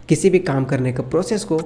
किसी भी काम करने का प्रोसेस को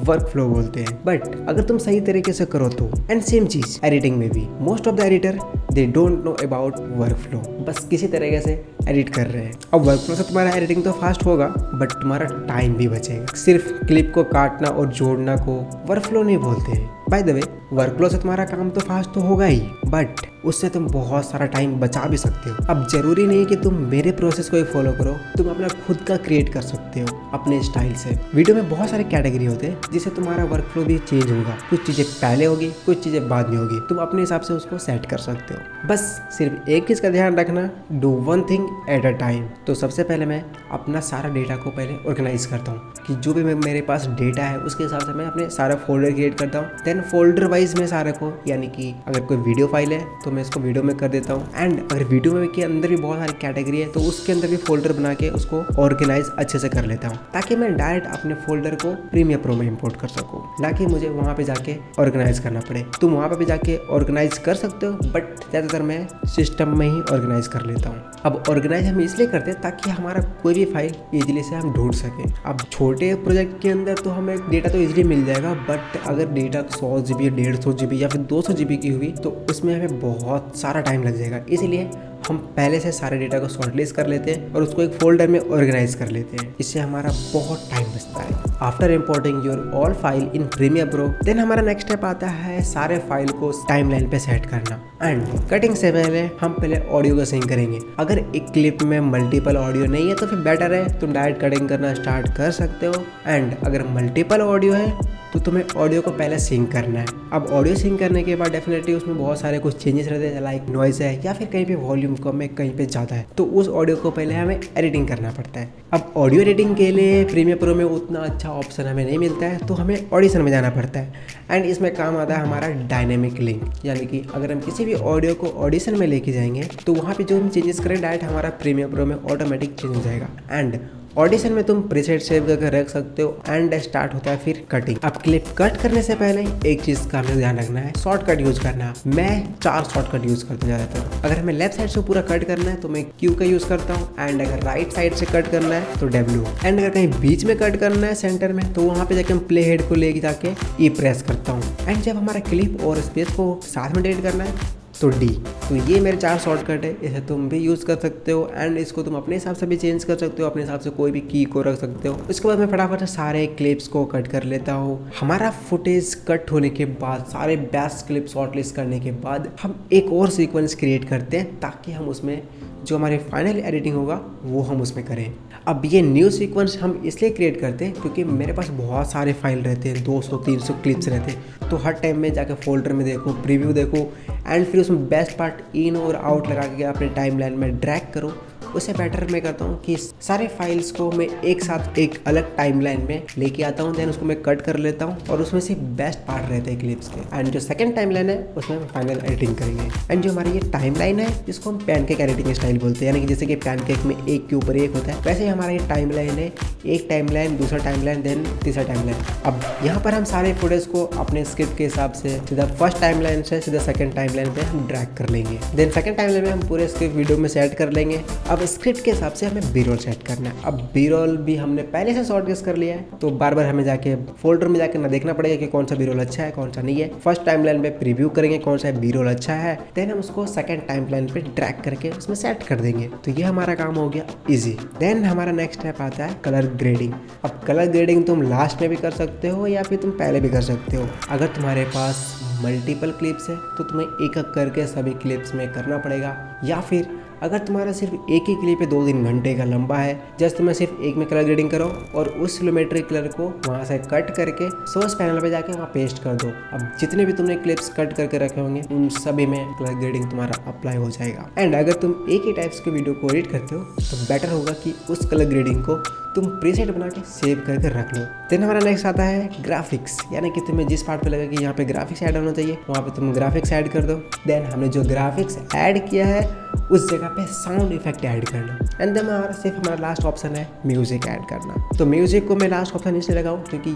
वर्क फ्लो बोलते हैं। बट अगर तुम सही तरीके से करो तो एंड सेम चीज एडिटिंग में भी most of the editor they don't know about work flow, बस किसी तरीके से एडिट कर रहे हैं। अब वर्क फ्लो से तुम्हारा एडिटिंग तो फास्ट होगा बट तुम्हारा टाइम भी बचेगा। सिर्फ क्लिप को काटना और जोड़ना को वर्क फ्लो नहीं बोलते हैं। By the way work flow से तुम्हारा काम तो फास्ट तो होगा ही बट उससे तुम बहुत सारा टाइम बचा भी सकते हो। अब जरूरी नहीं कि तुम मेरे प्रोसेस को ही फॉलो करो, तुम अपना खुद का क्रिएट कर सकते हो अपने स्टाइल से। वीडियो में बहुत सारे कैटेगरी होते हैं जिससे तुम्हारा वर्क फ्लो भी चेंज होगा। कुछ चीजें पहले होगी, कुछ चीजें बाद में होगी, तुम अपने हिसाब से उसको सेट कर सकते हो। बस सिर्फ एक चीज का ध्यान रखना, do one thing at a time. तो सबसे पहले मैं अपना सारा डेटा को पहले ऑर्गेनाइज करता हूँ कि जो भी मेरे पास डेटा है उसके हिसाब से मैं अपने सारा फोल्डर क्रिएट करता हूँ। देन फोल्डर वाइज में सारे को, यानी कि अगर कोई वीडियो फाइल है तो मैं इसको वीडियो में कर देता हूँ। एंड अगर वीडियो में के अंदर भी बहुत सारी कैटेगरी है तो उसके अंदर भी फोल्डर बना के उसको ऑर्गेनाइज अच्छे से कर लेता हूँ ताकि मैं डायरेक्ट अपने फोल्डर को प्रीमियर प्रो में इंपोर्ट कर सकूँ, ना कि मुझे वहाँ पे जाके ऑर्गेनाइज करना पड़े। तुम वहाँ पे भी जाके ऑर्गेनाइज कर सकते हो बट ज़्यादातर मैं सिस्टम में ही ऑर्गेनाइज कर लेता हूँ। अब ऑर्गेनाइज हम इसलिए करते हैं ताकि हमारा कोई भी फाइल इजीली से हम ढूंढ सकें। अब छोटे प्रोजेक्ट के अंदर तो हमें डेटा तो इजीली मिल जाएगा बट अगर डेटा 100 GB 150 GB या फिर 200 GB की हुई तो उसमें हमें बहुत सारा टाइम लग जाएगा। इसीलिए हम पहले से सारे डेटा को शॉर्टलिस्ट कर लेते हैं और उसको एक फोल्डर में ऑर्गेनाइज कर लेते हैं। इससे हमारा बहुत टाइम बचता है। After importing your all file in Premiere Pro then हमारा नेक्स्ट स्टेप आता है सारे फाइल को टाइमलाइन पे सेट करना। एंड कटिंग से पहले हम पहले ऑडियो को सिंक करेंगे। अगर एक क्लिप में मल्टीपल ऑडियो नहीं है तो फिर बेटर है तुम डायरेक्ट कटिंग करना स्टार्ट कर सकते हो। एंड अगर मल्टीपल ऑडियो है तो तुम्हें ऑडियो को पहले सिंक करना है। अब ऑडियो सिंक करने के बाद डेफिनेटली उसमें बहुत सारे कुछ चेंजेस रहते हैं, लाइक नॉइज है या फिर कहीं पे वॉल्यूम कम है, कहीं पे ज़्यादा है, तो उस ऑडियो को पहले हमें एडिटिंग करना पड़ता है। अब ऑडियो एडिटिंग के लिए प्रीमियर प्रो में उतना अच्छा ऑप्शन हमें नहीं मिलता है तो हमें ऑडिशन में जाना पड़ता है। एंड इसमें काम आता है हमारा डायनेमिक लिंक, यानी कि अगर हम किसी भी ऑडियो को ऑडिशन में लेके जाएंगे तो वहाँ पर जो हम चेंजेस करें डायरेक्ट हमारा प्रीमियर प्रो में ऑटोमेटिक चेंज हो जाएगा। एंड ऑडिशन में तुम प्रीसेट सेव करके रख सकते हो। एंड स्टार्ट होता है फिर कटिंग। अब क्लिप कट करने से पहले एक चीज का हमें ध्यान रखना है, शॉर्टकट यूज करना। मैं 4 शॉर्टकट यूज करता हूँ ज़्यादातर। अगर हमें लेफ्ट साइड से पूरा कट करना है तो मैं Q का यूज करता हूँ। एंड अगर राइट साइड से कट करना है तो W। एंड अगर कहीं बीच में कट करना है सेंटर में तो वहाँ पे जाके हम प्ले हेड को लेके जाके E प्रेस करता हूँ। एंड जब हमारा क्लिप और स्पेस को साथ में डिलीट करना है तो D। तो ये मेरे 4 शॉर्टकट है, इसे तुम भी यूज़ कर सकते हो। एंड इसको तुम अपने हिसाब से भी चेंज कर सकते हो, अपने हिसाब से कोई भी की को रख सकते हो। उसके बाद मैं फटाफट सारे क्लिप्स को कट कर लेता हूँ। हमारा फुटेज कट होने के बाद, सारे बेस्ट क्लिप शॉर्टलिस्ट करने के बाद हम एक और सीक्वेंस क्रिएट करते हैं ताकि हम उसमें जो हमारे फाइनल एडिटिंग होगा वो हम उसमें करें। अब ये न्यू सीक्वेंस हम इसलिए क्रिएट करते हैं क्योंकि मेरे पास बहुत सारे फाइल रहते हैं, 200-300 क्लिप्स रहते हैं, तो हर टाइम में जाकर फोल्डर में देखो, प्रीव्यू देखो एंड फिर उसमें बेस्ट पार्ट इन और आउट लगा के अपने टाइमलाइन में ड्रैग करो। उससे बेटर मैं करता हूँ कि सारे फाइल्स को मैं एक साथ एक अलग टाइमलाइन में लेके आता हूँ, देन उसको मैं कट कर लेता हूँ और उसमें से बेस्ट पार्ट रहते हैं क्लिप्स के। एंड जो सेकंड टाइमलाइन है उसमें हम फाइनल एडिटिंग करेंगे। एंड जो हमारी ये टाइमलाइन है जिसको हम पैनकेक एडिटिंग स्टाइल बोलते हैं, यानी कि जैसे कि पैनकेक में एक के ऊपर एक होता है, वैसे ही हमारा ये टाइमलाइन है, एक टाइमलाइन, दूसरा टाइमलाइन, देन तीसरा टाइमलाइन। अब यहाँ पर हम सारे फुटेज को अपने स्क्रिप्ट के हिसाब से सीधा फर्स्ट टाइमलाइन से सीधा सेकंड टाइमलाइन पे हम ड्रैग कर लेंगे। देन सेकंड टाइमलाइन में हम पूरे स्क्रिप्ट वीडियो में सेट कर लेंगे। अब स्क्रिप्ट के हिसाब से हमें बी रोल सेट करना है। अब बी रोल भी हमने पहले से शॉर्टलिस्ट कर लिया है तो बार बार हमें जाके फोल्डर में जाकर ना देखना पड़ेगा कि कौन सा बी रोल अच्छा है कौन सा नहीं है। फर्स्ट टाइमलाइन पे प्रीव्यू करेंगे कौन सा बी रोल अच्छा है, देन हम उसको सेकंड टाइमलाइन पे ड्रैग करके उसमें सेट कर देंगे। तो ये हमारा काम हो गया इजी। देन हमारा नेक्स्ट स्टेप आता है कलर ग्रेडिंग। अब कलर ग्रेडिंग तुम लास्ट में भी कर सकते हो या फिर तुम पहले भी कर सकते हो। अगर तुम्हारे पास मल्टीपल क्लिप्स है तो तुम्हें एक एक करके सभी क्लिप्स में करना पड़ेगा, या फिर अगर तुम्हारा सिर्फ एक ही क्लिप है 2-3 घंटे का लंबा है, जस्ट तुम्हें सिर्फ एक में कलर ग्रेडिंग करो और उस सिलोमेट्रिक कलर को वहाँ से कट करके सोर्स पैनल पे जाके वहाँ पेस्ट कर दो। अब जितने भी तुमने क्लिप्स कट करके रखे होंगे उन सभी में कलर ग्रेडिंग तुम्हारा अप्लाई हो जाएगा। एंड अगर तुम एक ही टाइप्स के वीडियो को एडिट करते हो तो बेटर होगा कि उस कलर ग्रेडिंग को तुम प्रीसेट बना के सेव करके रख लो। देन हमारा नेक्स्ट आता है ग्राफिक्स, यानी कि तुम्हें जिस पार्ट पे लगे कि यहाँ पे ग्राफिक्स ऐड होना चाहिए वहाँ पे तुम ग्राफिक्स ऐड कर दो। देन हमने जो ग्राफिक्स ऐड किया है उस जगह यहाँ पे साउंड इफेक्ट ऐड करना, एंड देन हमारा लास्ट ऑप्शन है म्यूजिक ऐड करना। तो म्यूजिक को मैं लास्ट ऑप्शन इसलिए लगाऊं क्योंकि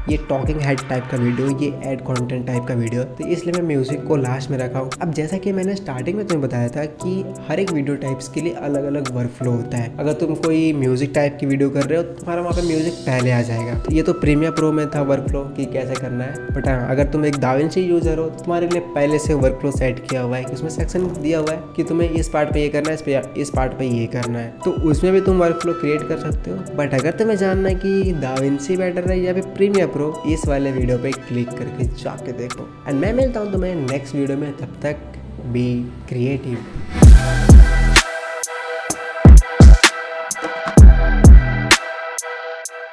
ये टॉकिंग हेड टाइप का वीडियो, ये एड कंटेंट टाइप का वीडियो, तो इसलिए मैं म्यूजिक को लास्ट में रखा हूँ। अब जैसा कि मैंने स्टार्टिंग में तुम्हें बताया था कि हर एक वीडियो टाइप्स के लिए अलग अलग वर्क फ्लो होता है। अगर तुम कोई म्यूजिक टाइप की वीडियो कर रहे हो तो तुम्हारा वहाँ पे म्यूजिक पहले आ जाएगा। तो ये तो प्रीमियर प्रो में था वर्क फ्लो कि कैसे करना है, बट हाँ अगर तुम एक दाविंची यूजर हो तो तुम्हारे लिए पहले से वर्क फ्लो सेट किया हुआ है कि उसमें सेक्शन दिया हुआ है कि तुम्हें इस पार्ट पे ये करना है, इस पार्ट पे ये करना है, तो उसमें भी तुम वर्क फ्लो क्रिएट कर सकते हो। बट अगर तुम्हें जानना है कि दाविंची बेटर है या फिर प्रीमियर प्रो, इस वाले वीडियो पे क्लिक करके जाके देखो। एंड मैं मिलता हूँ तुम्हें नेक्स्ट वीडियो में, तब तक बी क्रिएटिव।